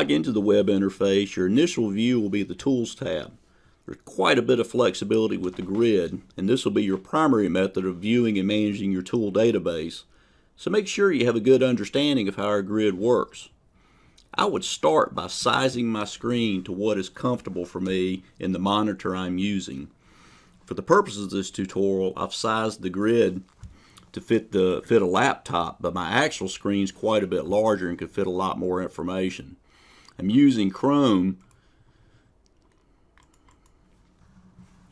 log into the web interface, your initial view will be the Tools tab. There's quite a bit of flexibility with the grid, and this will be your primary method of viewing and managing your tool database. So make sure you have a good understanding of how our grid works. I would start by sizing my screen to what is comfortable for me in the monitor I'm using. For the purposes of this tutorial, I've sized the grid to fit a laptop, but my actual screen is quite a bit larger and could fit a lot more information. I'm using Chrome,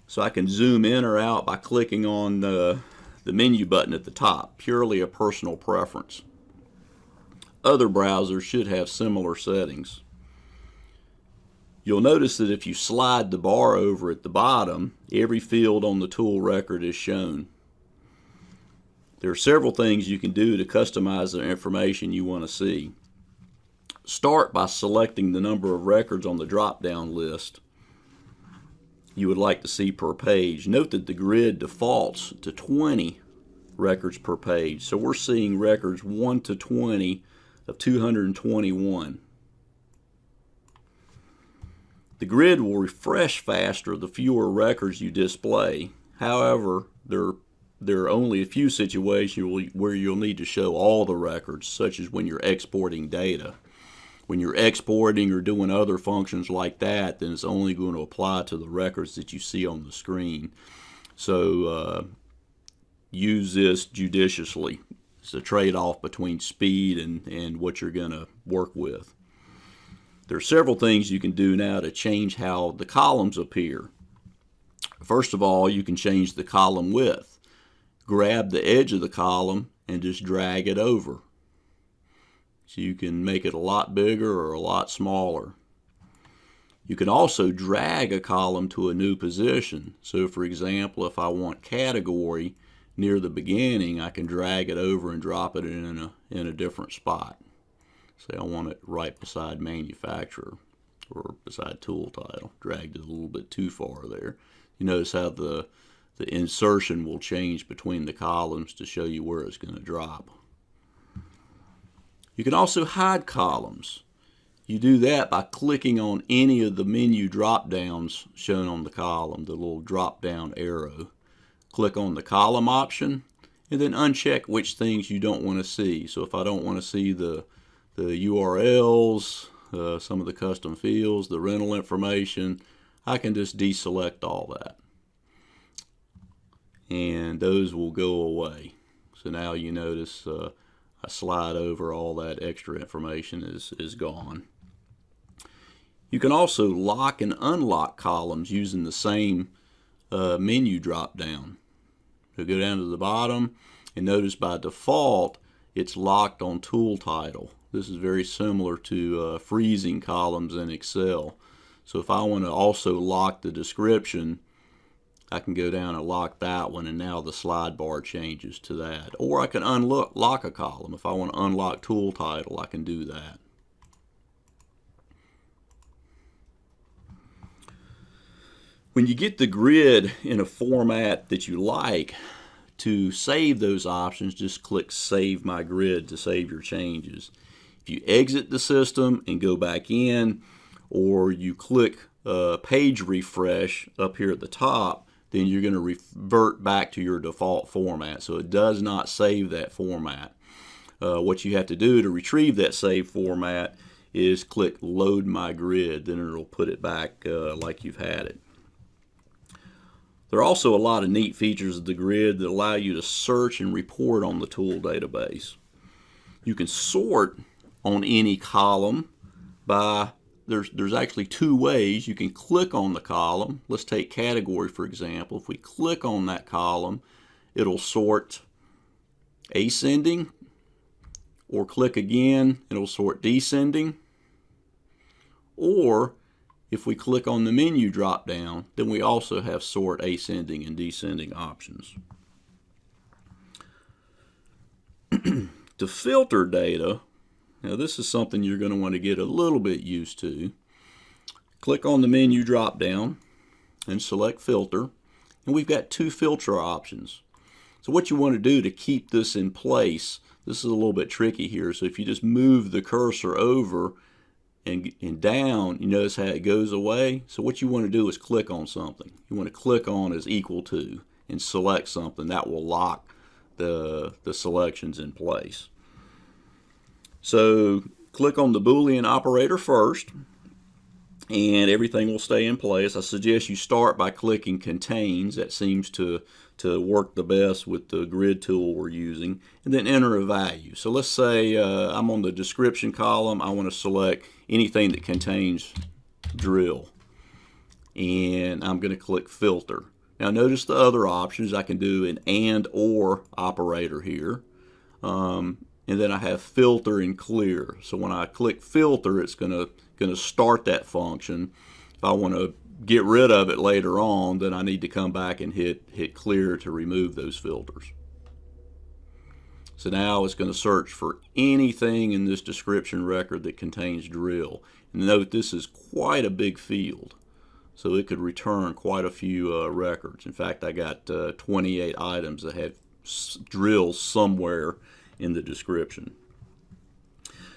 so I can zoom in or out by clicking on the menu button at the top, purely a personal preference. Other browsers should have similar settings. You'll notice that if you slide the bar over at the bottom, every field on the tool record is shown. There are several things you can do to customize the information you want to see. Start by selecting the number of records on the drop-down list you would like to see per page. Note that the grid defaults to 20 records per page, so we're seeing records 1 to 20 of 221. The grid will refresh faster the fewer records you display. However, there are only a few situations where you'll need to show all the records, such as when you're exporting data. When you're exporting or doing other functions like that, then it's only going to apply to the records that you see on the screen. So use this judiciously. It's a trade-off between speed and what you're going to work with. There are several things you can do now to change how the columns appear. First of all, you can change the column width. Grab the edge of the column and just drag it over. So you can make it a lot bigger or a lot smaller. You can also drag a column to a new position. So for example, if I want category near the beginning, I can drag it over and drop it in a different spot. Say I want it right beside manufacturer or beside tool title. Dragged it a little bit too far there. You notice how the insertion will change between the columns to show you where it's going to drop. You can also hide columns. You do that by clicking on any of the menu drop downs shown on the column, the little drop down arrow. Click on the column option and then uncheck which things you don't want to see. So if I don't want to see the URLs, some of the custom fields, the rental information, I can just deselect all that. And those will go away. So now you notice I slide over, all that extra information is gone. You can also lock and unlock columns using the same menu drop down. So go down to the bottom and notice by default it's locked on tool title. This is very similar to freezing columns in Excel. So if I want to also lock the description, I can go down and lock that one, and now the slide bar changes to that. Or I can unlock a column. If I want to unlock tool title, I can do that. When you get the grid in a format that you like, to save those options, just click Save My Grid to save your changes. If you exit the system and go back in, or you click Page Refresh up here at the top, then you're going to revert back to your default format. So it does not save that format. What you have to do to retrieve that saved format is click Load My Grid. Then it'll put it back like you've had it. There are also a lot of neat features of the grid that allow you to search and report on the tool database. You can sort on any column by, there's actually two ways. You can click on the column. Let's take category for example. If we click on that column, it'll sort ascending, or click again, it'll sort descending. Or if we click on the menu drop down, then we also have sort ascending and descending options. To filter data, now this is something you're going to want to get a little bit used to. Click on the menu drop down and select filter, and we've got two filter options. So what you want to do to keep this in place, this is a little bit tricky here, so if you just move the cursor over, and down, you notice how it goes away. So what you want to do is click on something. You want to click on is equal to and select something. That will lock the selections in place. So click on the Boolean operator first, and everything will stay in place. I suggest you start by clicking contains. That seems to work the best with the grid tool we're using, and then enter a value. So let's say I'm on the description column. I want to select anything that contains drill, and I'm going to click filter. Now notice the other options. I can do an and or operator here, and then I have filter and clear. So when I click filter, it's going to start that function. If I want to get rid of it later on, then I need to come back and hit clear to remove those filters. So now it's going to search for anything in this description record that contains drill. And note this is quite a big field, so it could return quite a few records. In fact, I got 28 items that have drill somewhere in the description.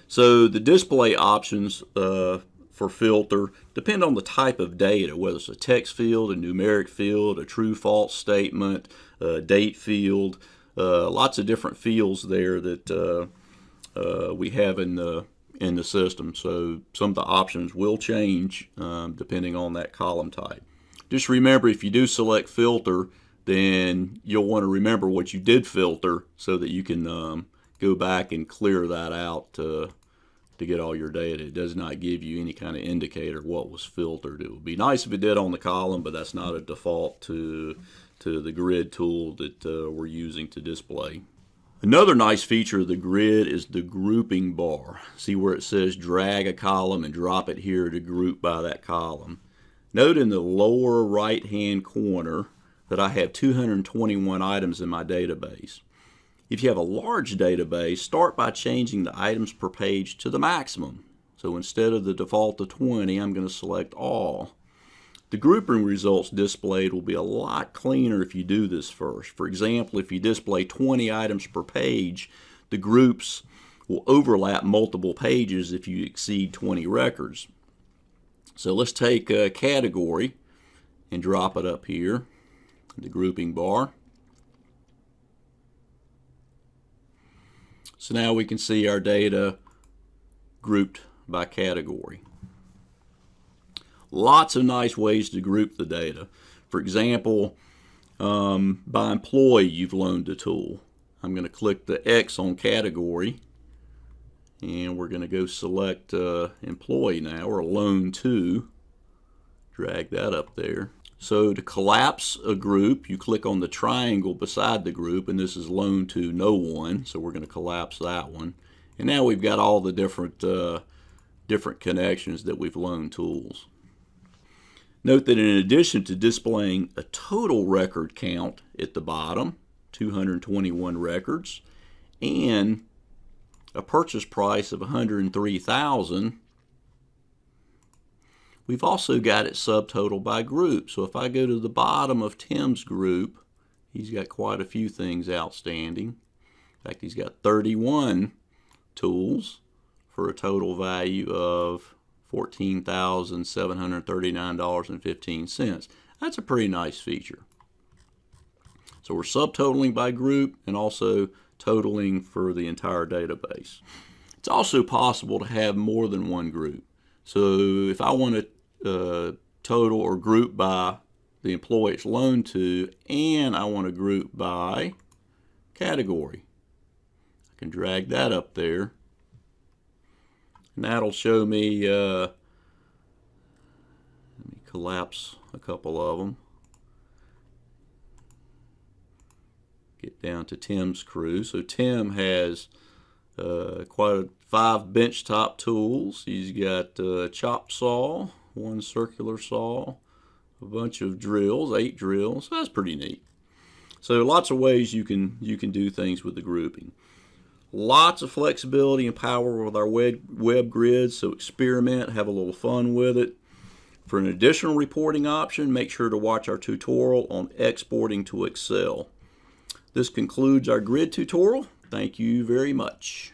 So the display options for filter depend on the type of data, whether it's a text field, a numeric field, a true-false statement, a date field. Lots of different fields there that we have in the system. So some of the options will change depending on that column type. Just remember, if you do select filter, then you'll want to remember what you did filter so that you can go back and clear that out to get all your data. It does not give you any kind of indicator what was filtered. It would be nice if it did on the column, but that's not a default to the grid tool that we're using to display. Another nice feature of the grid is the grouping bar. See where it says drag a column and drop it here to group by that column. Note in the lower right hand corner that I have 221 items in my database. If you have a large database, start by changing the items per page to the maximum. So instead of the default of 20, I'm going to select all. The grouping results displayed will be a lot cleaner if you do this first. For example, if you display 20 items per page, the groups will overlap multiple pages if you exceed 20 records. So let's take a category and drop it up here, the grouping bar. So now we can see our data grouped by category. Lots of nice ways to group the data. For example, by employee, you've loaned the tool. I'm going to click the X on category, and we're going to go select employee now, or loan to. Drag that up there. So to collapse a group, you click on the triangle beside the group, and this is loan to no one, so we're going to collapse that one. And now we've got all the different connections that we've loaned tools. Note that in addition to displaying a total record count at the bottom, 221 records, and a purchase price of $103,000, we've also got it subtotaled by group. So if I go to the bottom of Tim's group, he's got quite a few things outstanding. In fact, he's got 31 tools for a total value of $14,739.15. That's a pretty nice feature. So we're subtotaling by group and also totaling for the entire database. It's also possible to have more than one group. So if I want to total or group by the employee it's loaned to, and I want to group by category, I can drag that up there. And that'll show me, let me collapse a couple of them. Get down to Tim's crew. So Tim has quite 5 benchtop tools. He's got a chop saw, 1 circular saw, a bunch of drills, 8 drills. That's pretty neat. So lots of ways you can do things with the grouping. Lots of flexibility and power with our web grids, so experiment, have a little fun with it. For an additional reporting option, make sure to watch our tutorial on exporting to Excel. This concludes our grid tutorial. Thank you very much.